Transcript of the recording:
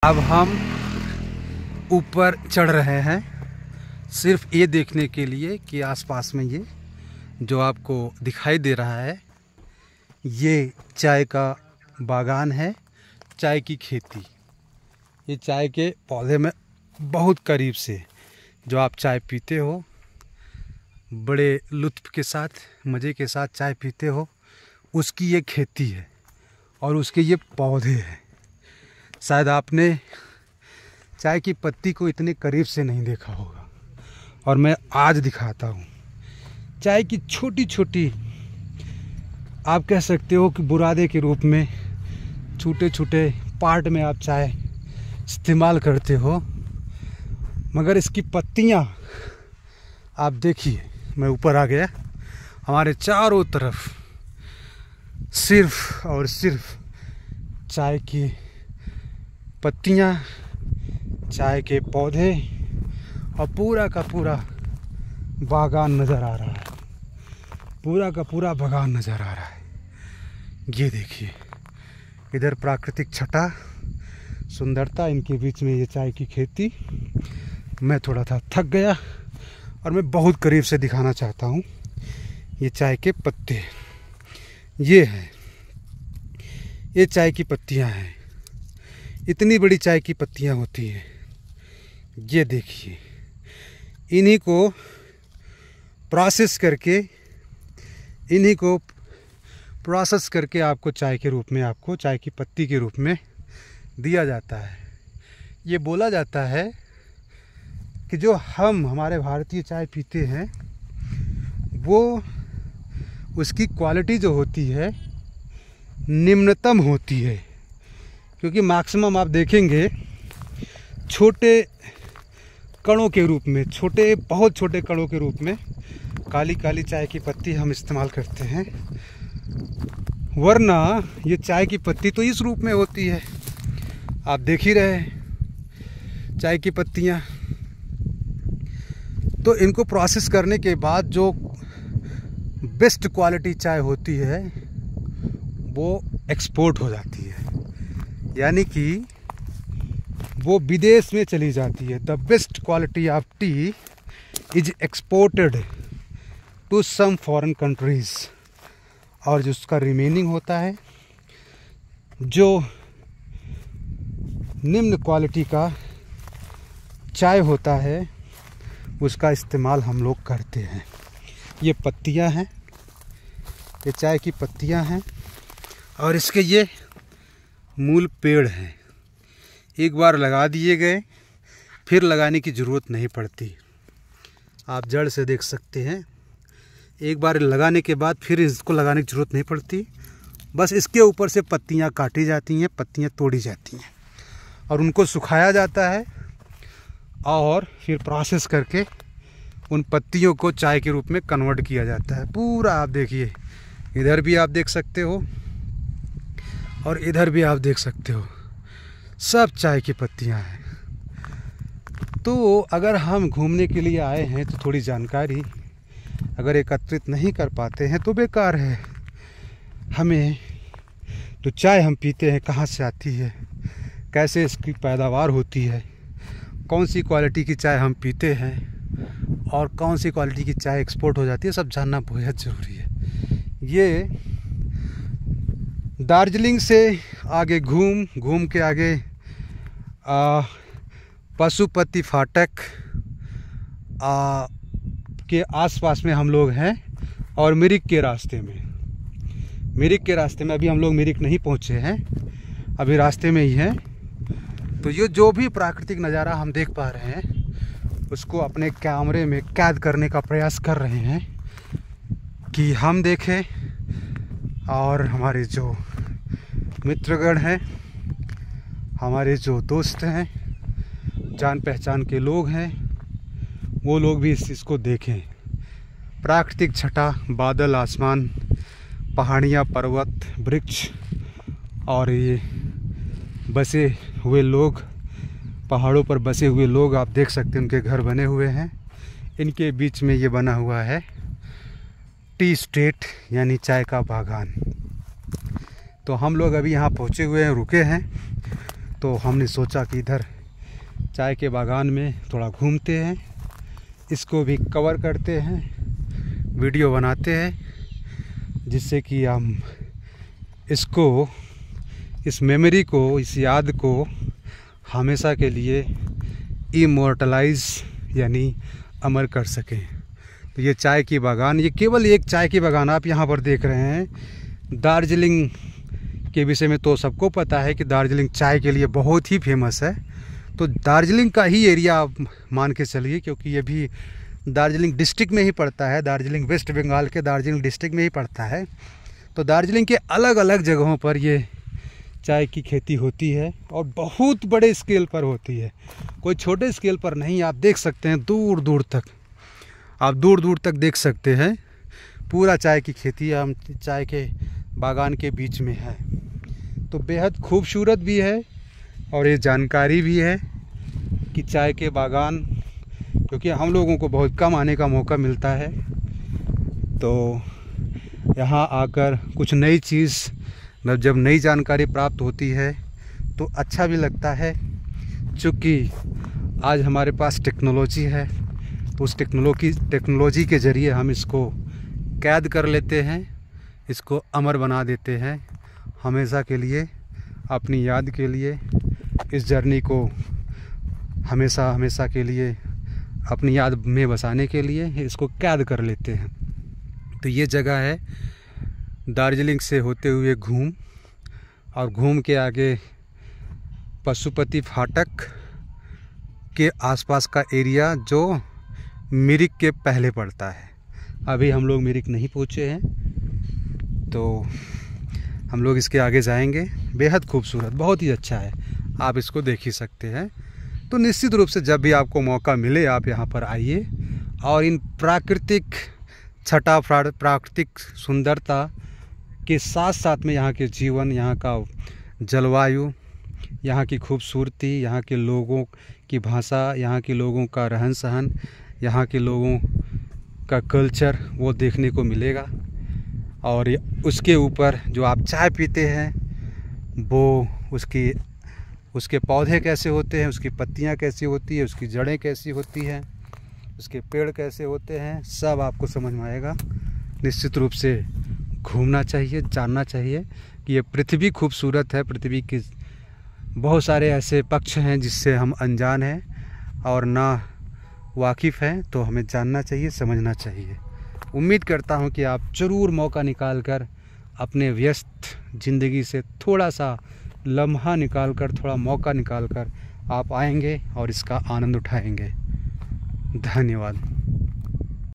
अब हम ऊपर चढ़ रहे हैं सिर्फ ये देखने के लिए कि आसपास में ये जो आपको दिखाई दे रहा है ये चाय का बागान है, चाय की खेती। ये चाय के पौधे में बहुत करीब से जो आप चाय पीते हो, बड़े लुत्फ़ के साथ, मज़े के साथ चाय पीते हो, उसकी ये खेती है और उसके ये पौधे हैं। शायद आपने चाय की पत्ती को इतने करीब से नहीं देखा होगा और मैं आज दिखाता हूँ। चाय की छोटी छोटी, आप कह सकते हो कि बुरादे के रूप में छोटे छोटे पार्ट में आप चाय इस्तेमाल करते हो, मगर इसकी पत्तियाँ आप देखिए। मैं ऊपर आ गया, हमारे चारों तरफ सिर्फ और सिर्फ चाय की पत्तियाँ, चाय के पौधे और पूरा का पूरा बागान नज़र आ रहा है। पूरा का पूरा बागान नज़र आ रहा है। ये देखिए, इधर प्राकृतिक छटा, सुंदरता, इनके बीच में ये चाय की खेती। मैं थोड़ा था थक गया और मैं बहुत करीब से दिखाना चाहता हूँ। ये चाय के पत्ते ये हैं, ये चाय की पत्तियाँ हैं। इतनी बड़ी चाय की पत्तियाँ होती हैं। ये देखिए, इन्हीं को प्रोसेस करके आपको चाय के रूप में, आपको चाय की पत्ती के रूप में दिया जाता है। ये बोला जाता है कि जो हमारे भारतीय चाय पीते हैं वो उसकी क्वालिटी जो होती है निम्नतम होती है, क्योंकि मैक्सिमम आप देखेंगे छोटे कणों के रूप में, बहुत छोटे कणों के रूप में काली काली चाय की पत्ती हम इस्तेमाल करते हैं। वरना ये चाय की पत्ती तो इस रूप में होती है, आप देख ही रहे हैं चाय की पत्तियाँ। तो इनको प्रोसेस करने के बाद जो बेस्ट क्वालिटी चाय होती है वो एक्सपोर्ट हो जाती है, यानी कि वो विदेश में चली जाती है। The best quality of tea is exported to some foreign countries. और जो उसका रिमेनिंग होता है, जो निम्न क्वालिटी का चाय होता है, उसका इस्तेमाल हम लोग करते हैं। ये पत्तियां हैं, ये चाय की पत्तियां हैं और इसके ये मूल पेड़ हैं। एक बार लगा दिए गए फिर लगाने की ज़रूरत नहीं पड़ती। आप जड़ से देख सकते हैं, एक बार लगाने के बाद फिर इसको लगाने की ज़रूरत नहीं पड़ती। बस इसके ऊपर से पत्तियां काटी जाती हैं, पत्तियां तोड़ी जाती हैं और उनको सुखाया जाता है और फिर प्रोसेस करके उन पत्तियों को चाय के रूप में कन्वर्ट किया जाता है। पूरा आप देखिए, इधर भी आप देख सकते हो और इधर भी आप देख सकते हो, सब चाय की पत्तियां हैं। तो अगर हम घूमने के लिए आए हैं तो थोड़ी जानकारी अगर एकत्रित नहीं कर पाते हैं तो बेकार है। हमें तो चाय हम पीते हैं कहाँ से आती है, कैसे इसकी पैदावार होती है, कौन सी क्वालिटी की चाय हम पीते हैं और कौन सी क्वालिटी की चाय एक्सपोर्ट हो जाती है, सब जानना बेहद ज़रूरी है। ये दार्जिलिंग से आगे घूम के आगे पशुपति फाटक के आसपास में हम लोग हैं और मिरिक के रास्ते में अभी हम लोग मिरिक नहीं पहुंचे हैं, अभी रास्ते में ही हैं। तो ये जो भी प्राकृतिक नज़ारा हम देख पा रहे हैं उसको अपने कैमरे में कैद करने का प्रयास कर रहे हैं कि हम देखें और हमारे जो मित्रगण हैं, हमारे जो दोस्त हैं, जान पहचान के लोग हैं, वो लोग भी इस चीज़ को देखें। प्राकृतिक छटा, बादल, आसमान, पहाड़ियाँ, पर्वत, वृक्ष और ये बसे हुए लोग, पहाड़ों पर बसे हुए लोग आप देख सकते हैं, उनके घर बने हुए हैं। इनके बीच में ये बना हुआ है टी स्टेट, यानी चाय का बागान। तो हम लोग अभी यहाँ पहुँचे हुए हैं, रुके हैं। तो हमने सोचा कि इधर चाय के बागान में थोड़ा घूमते हैं, इसको भी कवर करते हैं, वीडियो बनाते हैं, जिससे कि हम इसको, इस मेमोरी को, इस याद को हमेशा के लिए इमोर्टलाइज यानी अमर कर सकें। तो ये चाय की बागान, ये केवल एक चाय की बागान आप यहाँ पर देख रहे हैं। दार्जिलिंग के विषय में तो सबको पता है कि दार्जिलिंग चाय के लिए बहुत ही फेमस है। तो दार्जिलिंग का ही एरिया आप मान के चलिए, क्योंकि ये भी दार्जिलिंग डिस्ट्रिक्ट में ही पड़ता है, दार्जिलिंग वेस्ट बंगाल के दार्जिलिंग डिस्ट्रिक्ट में ही पड़ता है। तो दार्जिलिंग के अलग अलग जगहों पर ये चाय की खेती होती है और बहुत बड़े स्केल पर होती है, कोई छोटे स्केल पर नहीं। आप देख सकते हैं दूर दूर तक, आप दूर दूर तक देख सकते हैं पूरा चाय की खेती हम चाय के बागान के बीच में है। तो बेहद खूबसूरत भी है और ये जानकारी भी है कि चाय के बागान, क्योंकि हम लोगों को बहुत कम आने का मौका मिलता है, तो यहाँ आकर कुछ नई चीज़, जब नई जानकारी प्राप्त होती है तो अच्छा भी लगता है। चूँकि आज हमारे पास टेक्नोलॉजी है, तो उस टेक्नोलॉजी के ज़रिए हम इसको कैद कर लेते हैं, इसको अमर बना देते हैं हमेशा के लिए, अपनी याद के लिए। इस जर्नी को हमेशा हमेशा के लिए अपनी याद में बसाने के लिए इसको कैद कर लेते हैं। तो ये जगह है दार्जिलिंग से होते हुए घूम, और घूम के आगे पशुपति फाटक के आसपास का एरिया जो मिरिक के पहले पड़ता है। अभी हम लोग मिरिक नहीं पहुँचे हैं, तो हम लोग इसके आगे जाएंगे। बेहद खूबसूरत, बहुत ही अच्छा है, आप इसको देख ही सकते हैं। तो निश्चित रूप से जब भी आपको मौका मिले आप यहाँ पर आइए और इन प्राकृतिक छटा, प्राकृतिक सुंदरता के साथ साथ में यहाँ के जीवन, यहाँ का जलवायु, यहाँ की खूबसूरती, यहाँ के लोगों की भाषा, यहाँ के लोगों का रहन सहन, यहाँ के लोगों का कल्चर, वो देखने को मिलेगा। और उसके ऊपर जो आप चाय पीते हैं, वो उसके पौधे कैसे होते हैं, उसकी पत्तियाँ कैसी होती है, उसकी जड़ें कैसी होती हैं, उसके पेड़ कैसे होते हैं, सब आपको समझ में आएगा। निश्चित रूप से घूमना चाहिए, जानना चाहिए कि ये पृथ्वी खूबसूरत है। पृथ्वी के बहुत सारे ऐसे पक्ष हैं जिससे हम अनजान हैं और ना वाकिफ़ हैं, तो हमें जानना चाहिए, समझना चाहिए। उम्मीद करता हूँ कि आप ज़रूर मौका निकाल कर अपने व्यस्त ज़िंदगी से थोड़ा सा लम्हा निकाल कर, थोड़ा मौका निकाल कर आप आएंगे और इसका आनंद उठाएंगे। धन्यवाद।